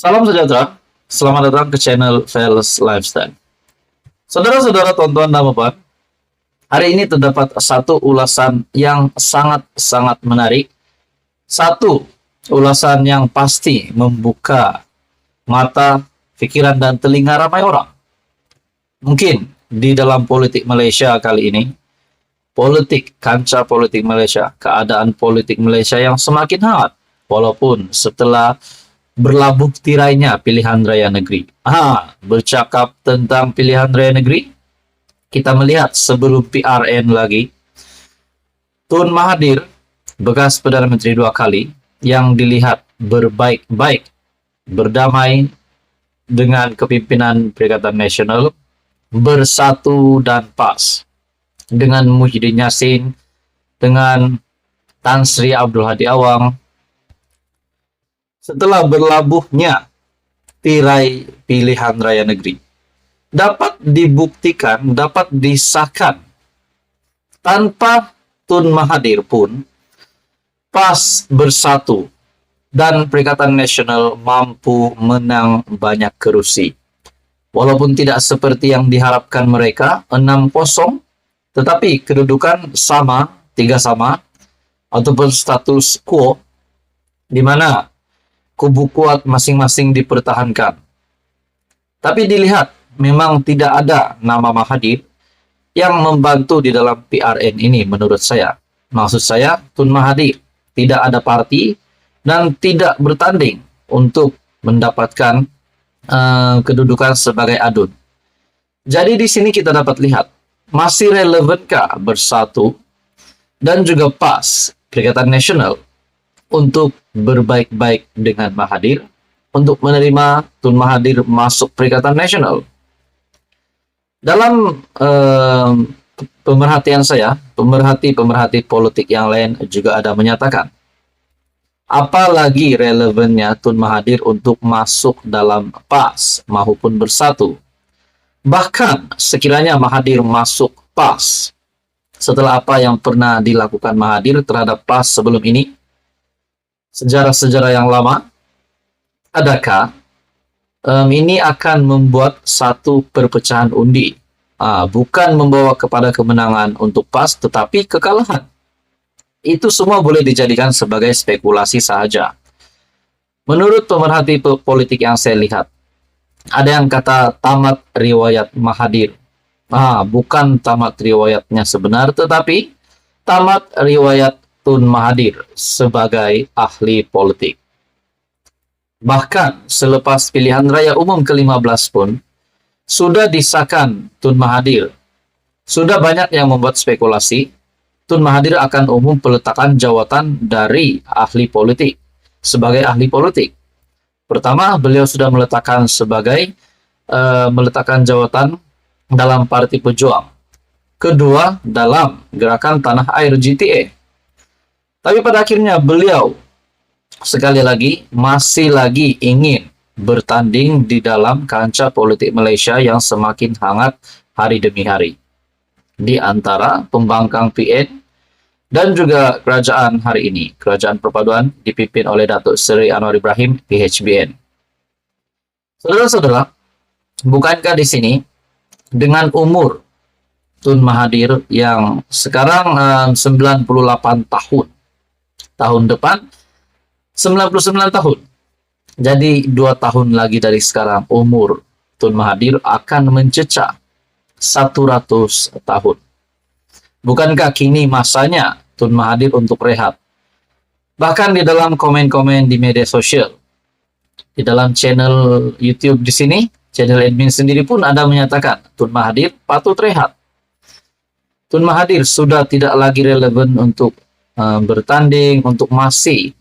Salam sejahtera, selamat datang ke channel Fels Lifestyle. Saudara-saudara, tonton dan bapak, hari ini terdapat satu ulasan yang sangat-sangat menarik. Satu ulasan yang pasti membuka mata, pikiran, dan telinga ramai orang. Mungkin di dalam politik Malaysia kali ini, kancah politik Malaysia, keadaan politik Malaysia yang semakin hangat, walaupun setelah berlabuh tirainya pilihan raya negeri. Bercakap tentang pilihan raya negeri, kita melihat sebelum PRN lagi, Tun Mahathir, bekas Perdana Menteri 2 kali, yang dilihat berbaik-baik, berdamai dengan kepimpinan Perikatan Nasional, bersatu dan pas dengan Muhyiddin Yassin, dengan Tan Sri Abdul Hadi Awang. Setelah berlabuhnya tirai pilihan raya negeri, dapat dibuktikan, dapat disahkan tanpa Tun Mahathir pun PAS bersatu dan Perikatan Nasional mampu menang banyak kerusi. Walaupun tidak seperti yang diharapkan mereka 6-0, tetapi kedudukan sama, 3 sama, ataupun status quo, di mana kubu kuat masing-masing dipertahankan. Tapi dilihat memang tidak ada nama Mahathir yang membantu di dalam PRN ini menurut saya. Maksud saya, Tun Mahathir tidak ada parti dan tidak bertanding untuk mendapatkan kedudukan sebagai adun. Jadi di sini kita dapat lihat masih relevankah bersatu dan juga PAS, Perikatan Nasional, untuk berbaik-baik dengan Mahathir, untuk menerima Tun Mahathir masuk Perikatan Nasional. Dalam pemerhatian saya, pemerhati politik yang lain juga ada menyatakan, apalagi relevannya Tun Mahathir untuk masuk dalam PAS maupun bersatu. Bahkan sekiranya Mahathir masuk PAS, setelah apa yang pernah dilakukan Mahathir terhadap PAS sebelum ini, sejarah-sejarah yang lama, adakah ini akan membuat satu perpecahan undi? Bukan membawa kepada kemenangan untuk PAS, tetapi kekalahan. Itu semua boleh dijadikan sebagai spekulasi saja. Menurut pemerhati politik yang saya lihat, ada yang kata tamat riwayat Mahathir. Bukan tamat riwayatnya sebenar, tetapi tamat riwayat Tun Mahathir sebagai ahli politik. Bahkan selepas pilihan raya umum ke-15 pun, sudah disahkan Tun Mahathir. Sudah banyak yang membuat spekulasi, Tun Mahathir akan umum peletakan jawatan dari ahli politik, sebagai ahli politik. Pertama, beliau sudah meletakkan meletakkan jawatan dalam Parti Pejuang. Kedua, dalam Gerakan Tanah Air GTA. Tapi pada akhirnya beliau sekali lagi masih lagi ingin bertanding di dalam kancah politik Malaysia yang semakin hangat hari demi hari. Di antara pembangkang PN dan juga kerajaan hari ini, Kerajaan Perpaduan dipimpin oleh Datuk Seri Anwar Ibrahim, PHBN. Saudara-saudara, bukankah di sini dengan umur Tun Mahathir yang sekarang 98 tahun, tahun depan 99 tahun. Jadi 2 tahun lagi dari sekarang umur Tun Mahathir akan mencecah 100 tahun. Bukankah kini masanya Tun Mahathir untuk rehat? Bahkan di dalam komen-komen di media sosial, di dalam channel YouTube di sini, channel admin sendiri pun ada menyatakan Tun Mahathir patut rehat. Tun Mahathir sudah tidak lagi relevan untuk bertanding, untuk masih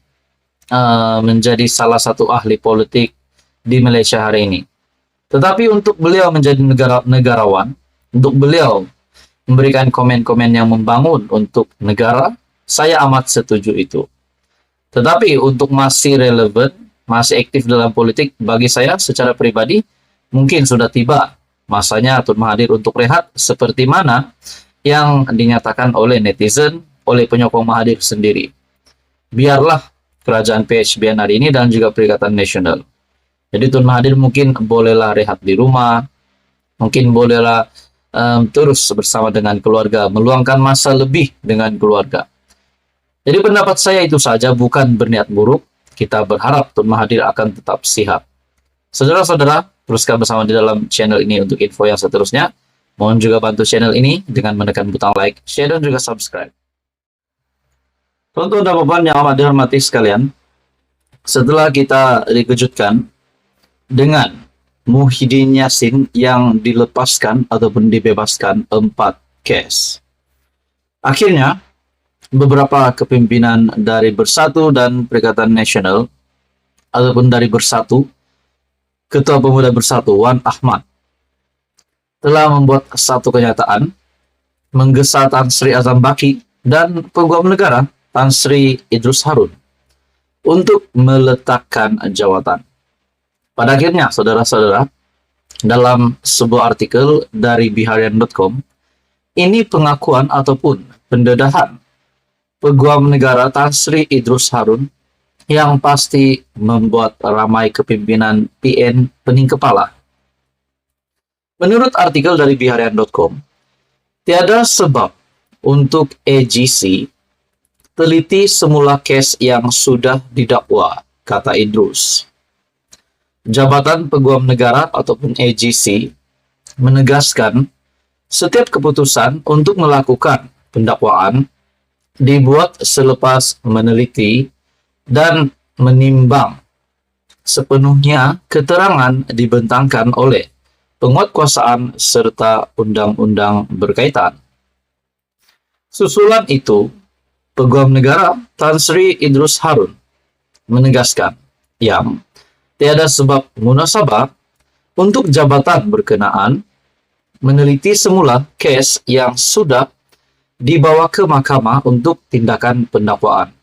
menjadi salah satu ahli politik di Malaysia hari ini. Tetapi untuk beliau menjadi negarawan, untuk beliau memberikan komen-komen yang membangun untuk negara, saya amat setuju itu. Tetapi untuk masih relevan, masih aktif dalam politik, bagi saya secara pribadi, mungkin sudah tiba masanya Tun Mahathir untuk rehat, seperti mana yang dinyatakan oleh netizen, oleh penyokong Mahathir sendiri. Biarlah kerajaan PHBN hari ini dan juga Perikatan Nasional Jadi Tun Mahathir mungkin bolehlah rehat di rumah, mungkin bolehlah terus bersama dengan keluarga, meluangkan masa lebih dengan keluarga. Jadi pendapat saya itu saja, bukan berniat buruk. Kita berharap Tun Mahathir akan tetap sehat. Saudara-saudara, teruskan bersama di dalam channel ini untuk info yang seterusnya. Mohon juga bantu channel ini dengan menekan butang like, share, dan juga subscribe. Tuan-tuan dan puan yang amat dihormati sekalian, setelah kita dikejutkan dengan Muhyiddin Yassin yang dilepaskan ataupun dibebaskan 4 case, akhirnya beberapa kepimpinan dari Bersatu dan Perikatan Nasional ataupun dari Bersatu, Ketua Pemuda Bersatu Wan Ahmad telah membuat satu kenyataan menggesa Tan Sri Azam Baki dan Peguam Negara Tan Sri Idrus Harun untuk meletakkan jawatan. Pada akhirnya, saudara-saudara, dalam sebuah artikel dari biharian.com, ini pengakuan ataupun pendedahan Peguam Negara Tan Sri Idrus Harun yang pasti membuat ramai kepimpinan PN pening kepala. Menurut artikel dari biharian.com, tiada sebab untuk AGC teliti semula kes yang sudah didakwa, kata Idrus. Jabatan Peguam Negara ataupun AGC menegaskan setiap keputusan untuk melakukan pendakwaan dibuat selepas meneliti dan menimbang sepenuhnya keterangan dibentangkan oleh penguatkuasaan serta undang-undang berkaitan. Susulan itu, Peguam Negara Tan Sri Idrus Harun menegaskan yang tiada sebab munasabah untuk jabatan berkenaan meneliti semula kes yang sudah dibawa ke mahkamah untuk tindakan pendakwaan.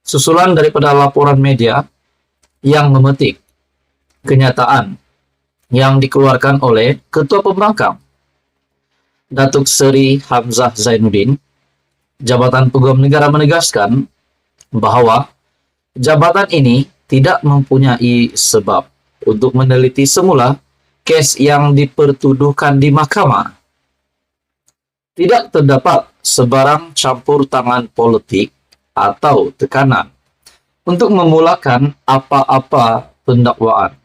Susulan daripada laporan media yang memetik kenyataan yang dikeluarkan oleh Ketua Pembangkang Datuk Seri Hamzah Zainuddin, Jabatan Peguam Negara menegaskan bahwa jabatan ini tidak mempunyai sebab untuk meneliti semula kes yang dipertuduhkan di mahkamah. Tidak terdapat sebarang campur tangan politik atau tekanan untuk memulakan apa-apa pendakwaan.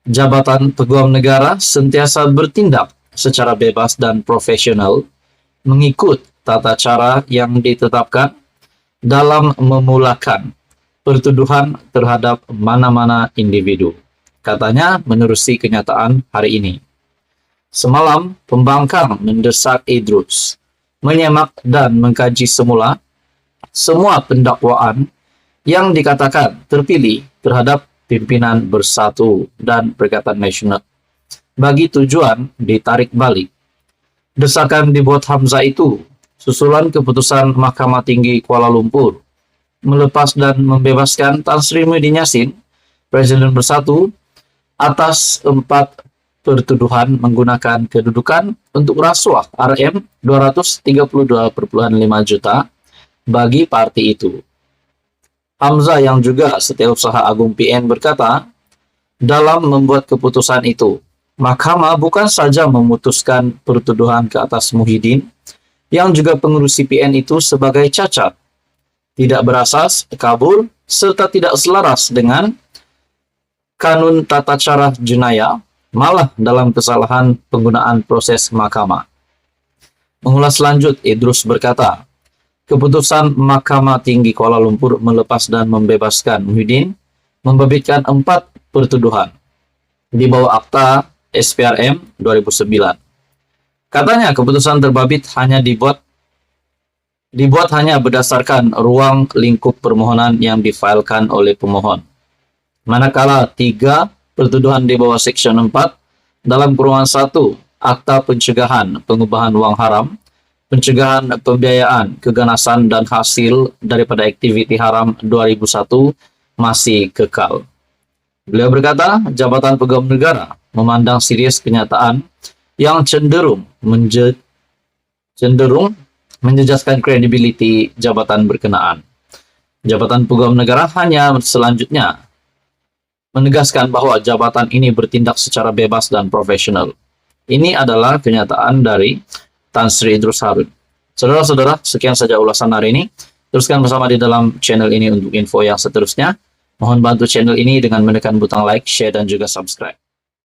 Jabatan Peguam Negara sentiasa bertindak secara bebas dan profesional mengikut tata cara yang ditetapkan dalam memulakan pertuduhan terhadap mana-mana individu, katanya menerusi kenyataan hari ini. Semalam, pembangkang mendesak Idrus menyemak dan mengkaji semula semua pendakwaan yang dikatakan terpilih terhadap pimpinan Bersatu dan Perikatan Nasional bagi tujuan ditarik balik. Desakan dibuat Hamzah itu susulan keputusan Mahkamah Tinggi Kuala Lumpur melepas dan membebaskan Tan Sri Muhyiddin Yassin, Presiden Bersatu, atas 4 pertuduhan menggunakan kedudukan untuk rasuah RM 232,5 juta bagi parti itu. Hamzah yang juga Setiausaha Agung PN berkata, dalam membuat keputusan itu, Mahkamah bukan saja memutuskan pertuduhan ke atas Muhyiddin, yang juga pengurusi PN itu sebagai cacat, tidak berasas, kabur, serta tidak selaras dengan Kanun Tata Cara Jenayah, malah dalam kesalahan penggunaan proses mahkamah. Mengulas lanjut, Idrus berkata, keputusan Mahkamah Tinggi Kuala Lumpur melepas dan membebaskan Muhyiddin membabitkan 4 pertuduhan di bawah Akta SPRM 2009. Katanya keputusan terbabit hanya dibuat hanya berdasarkan ruang lingkup permohonan yang difailkan oleh pemohon. Manakala 3 pertuduhan di bawah Seksyen 4 dalam kurungan 1 Akta Pencegahan Pengubahan Wang Haram, Pencegahan Pembiayaan, Keganasan dan Hasil daripada Aktiviti Haram 2001 masih kekal. Beliau berkata, Jabatan Peguam Negara memandang serius kenyataan yang cenderung menjejaskan kredibiliti jabatan berkenaan. Jabatan Peguam Negara hanya selanjutnya menegaskan bahwa jabatan ini bertindak secara bebas dan profesional. Ini adalah kenyataan dari Tan Sri Idrus Harun. Saudara-saudara, sekian saja ulasan hari ini. Teruskan bersama di dalam channel ini untuk info yang seterusnya. Mohon bantu channel ini dengan menekan butang like, share, dan juga subscribe.